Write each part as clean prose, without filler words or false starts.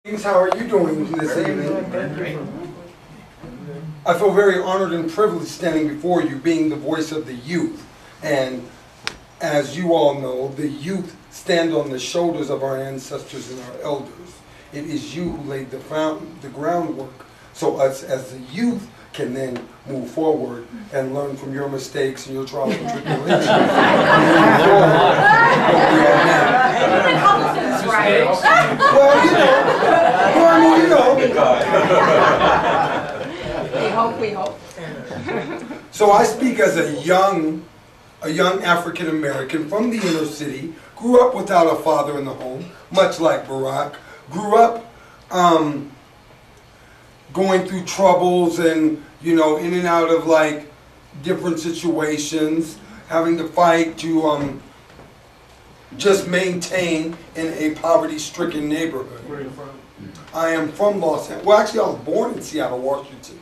How are you doing this evening? I feel very honored and privileged standing before you, being the voice of the youth. And as you all know, the youth stand on the shoulders of our ancestors and our elders. It is you who laid the groundwork, so us as the youth can then move forward and learn from your mistakes and your trials and tribulations. Well, you know. We hope. So I speak as a young African American from the inner city, grew up without a father in the home, much like Barack, grew up going through troubles and, you know, in and out of like different situations, having to fight to just maintain in a poverty-stricken neighborhood. Where are you from? I am from Los Angeles. Well, actually, I was born in Seattle, Washington.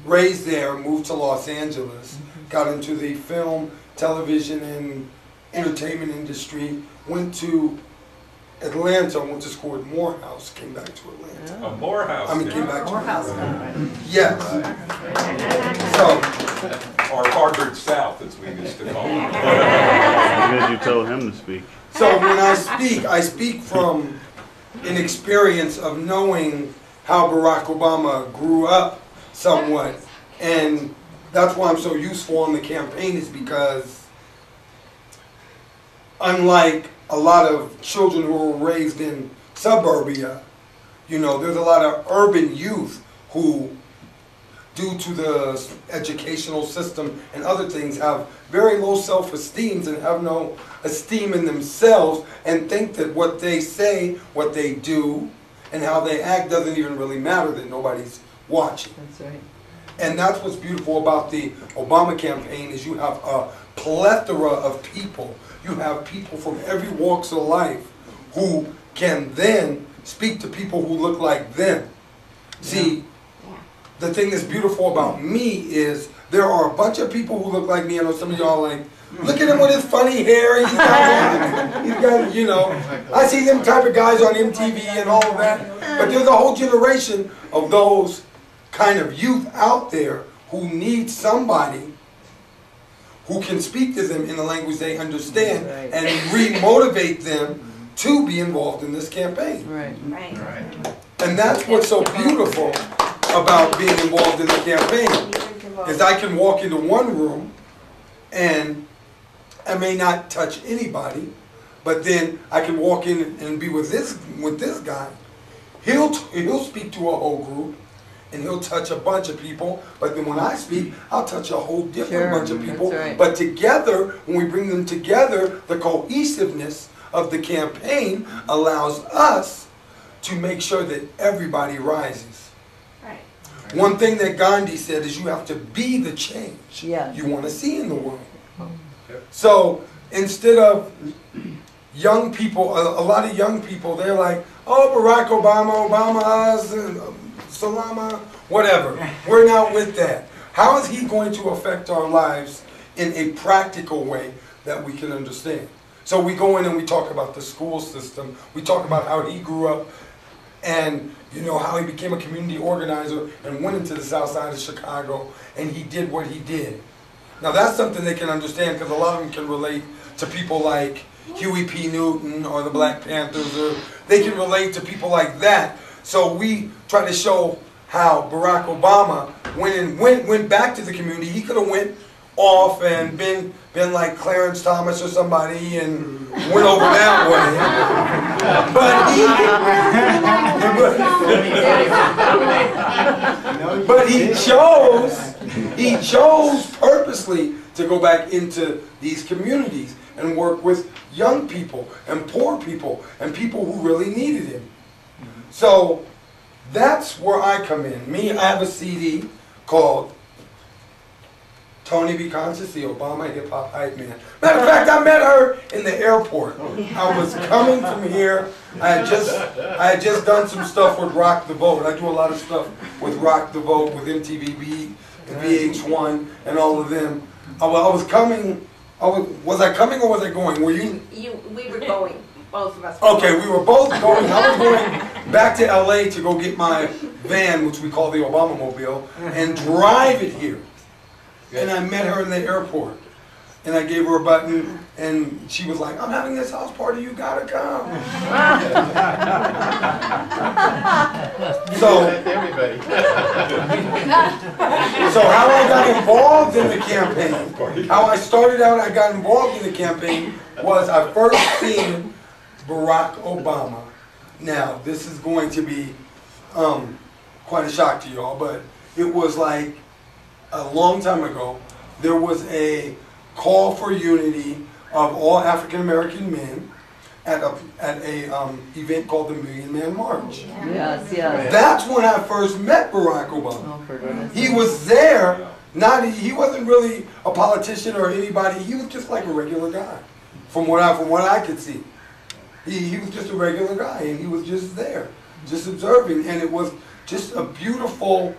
Raised there, moved to Los Angeles, got into the film, television, and entertainment industry, went to Atlanta, went to school at Morehouse, came back to Atlanta. A Morehouse. I mean, came back to Morehouse. Atlanta. Yes. So, or Harvard South, as we used to call it. Because you told him to speak. so when I speak from an experience of knowing how Barack Obama grew up somewhat, and that's why I'm so useful on the campaign, is because unlike a lot of children who were raised in suburbia, you know, there's a lot of urban youth who, due to the educational system and other things, have very low self-esteem and have no esteem in themselves and think that what they say, what they do, and how they act doesn't even really matter, that nobody's watching. That's right. And that's what's beautiful about the Obama campaign, is you have a plethora of people. You have people from every walks of life who can then speak to people who look like them. See, the thing that's beautiful about me is there are a bunch of people who look like me. I know some of y'all like, look at him with his funny hair. He's got, you know, I see them type of guys on MTV and all of that. But there's a whole generation of those kind of youth out there who need somebody who can speak to them in a language they understand and re-motivate them to be involved in this campaign. Right. And that's what's so beautiful about being involved in the campaign, is I can walk into one room and I may not touch anybody, but then I can walk in and be with this guy. He'll speak to a whole group, and he'll touch a bunch of people, but then when I speak, I'll touch a whole different bunch of people. Right. But together, when we bring them together, the cohesiveness of the campaign allows us to make sure that everybody rises. Right. One thing that Gandhi said is you have to be the change Yes. you want to see in the world. So instead of young people, a lot of young people, they're like, oh, Barack Obama, Salama, whatever. We're not with that. How is he going to affect our lives in a practical way that we can understand? So we go in and we talk about the school system. We talk about how he grew up and, you know, how he became a community organizer and went into the south side of Chicago and he did what he did. Now that's something they can understand, because a lot of them can relate to people like Huey P. Newton or the Black Panthers, or they can relate to people like that. So we try to show how Barack Obama went back to the community. He could have went off and been like Clarence Thomas or somebody and went over that way. But he chose purposely to go back into these communities and work with young people and poor people and people who really needed him. So that's where I come in. I have a CD called Tony B. Conscious, the Obama Hip Hop Hype Man. Matter of fact, I met her in the airport. I was coming from here. I had just done some stuff with Rock the Vote. I do a lot of stuff with Rock the Vote, with MTV, VH1, and all of them. I was coming. Was I coming or was I going? Were you? We were going. Both of us. Okay, we were both going. I was going back to LA to go get my van, which we call the Obama Mobile, and drive it here. And I met her in the airport. And I gave her a button, and she was like, I'm having this house party, you gotta come. So how I got involved in the campaign, how I started out, I got involved in the campaign, was I first seen Barack Obama. Now, this is going to be quite a shock to y'all, but it was like a long time ago. There was a call for unity of all African American men at a event called the Million Man March. Yes, yes. That's when I first met Barack Obama. Oh, for goodness. He was there. He wasn't really a politician or anybody. He was just like a regular guy, from what I could see. He was just a regular guy, and he was just there, just observing, and it was just a beautiful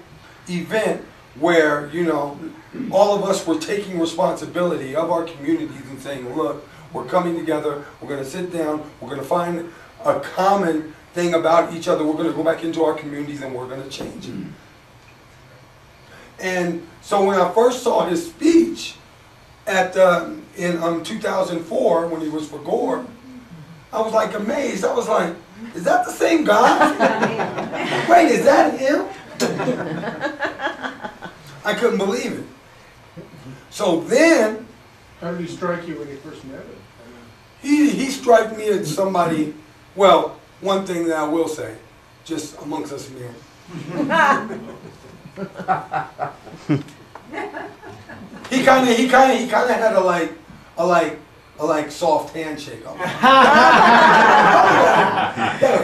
event where, you know, all of us were taking responsibility of our communities and saying, look, we're coming together, we're going to sit down, we're going to find a common thing about each other, we're going to go back into our communities and we're going to change it. And so when I first saw his speech at in 2004, when he was for Gore, I was like amazed. I was like, is that the same guy? Wait, is that him? I couldn't believe it. So then, how did he strike you when you first met him? he struck me as somebody, well, one thing that I will say, just amongst us men. he kind of had a soft handshake. Gotta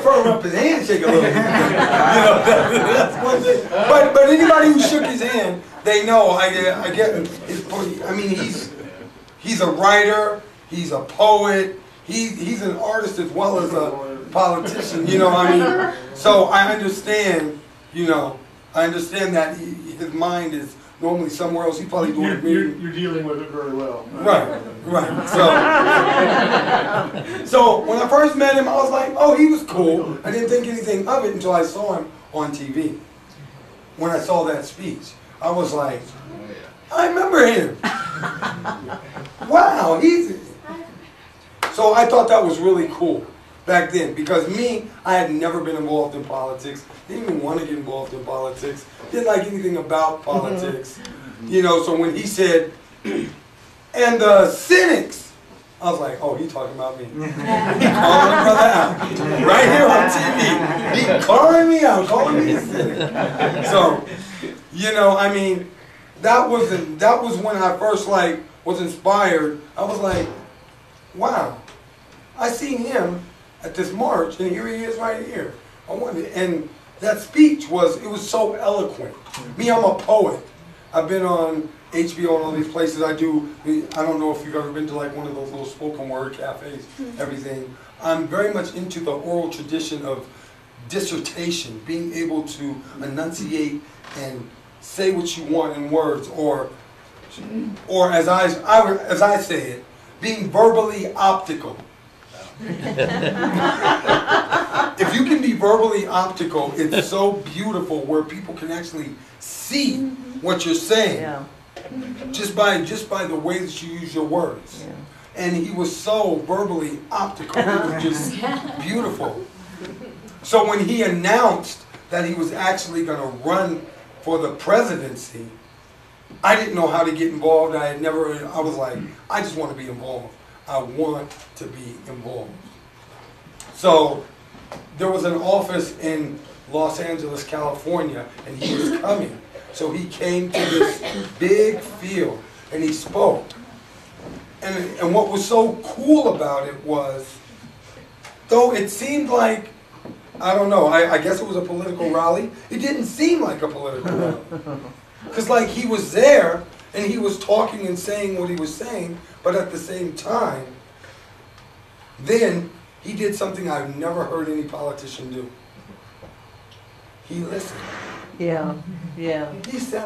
firm up his handshake a little bit. You know, that's one thing. But anybody who shook his hand, they know I get his. I mean, he's a writer, he's a poet, he's an artist as well as a politician. You know, I mean, so I understand. You know, I understand that his mind is normally somewhere else. He's probably doing it. You're dealing with it very well. Right. So when I first met him, I was like, oh, he was cool. I didn't think anything of it until I saw him on TV. When I saw that speech, I was like, I remember him. Wow, So I thought that was really cool back then, because I had never been involved in politics. Didn't even want to get involved in politics. Didn't like anything about politics. You know, so when he said, and the cynics, I was like, oh, he talking about me. He calling my brother out. Right here on TV. He calling me out, calling me a cynic. So, you know, I mean, that was when I first was inspired. I was like, wow, I seen him at this march, and here he is right here. I wanted, and that speech was so eloquent. Me, I'm a poet. I've been on HBO and all these places. I don't know if you've ever been to like one of those little spoken word cafes, everything. I'm very much into the oral tradition of dissertation, being able to enunciate and say what you want in words, or as I say it, being verbally optical. If you can be verbally optical, it's so beautiful where people can actually see what you're saying, just by the way that you use your words. Yeah. And he was so verbally optical, it was just beautiful. So when he announced that he was actually going to run for the presidency, I didn't know how to get involved. I was like, I just want to be involved. I want to be involved. So there was an office in Los Angeles, California, and he was coming. So he came to this big field and he spoke. And what was so cool about it was, though it seemed like, I don't know, I guess it was a political rally, it didn't seem like a political rally. Because like he was there and he was talking and saying what he was saying, but at the same time, then he did something I've never heard any politician do. He listened. Yeah, yeah. He sat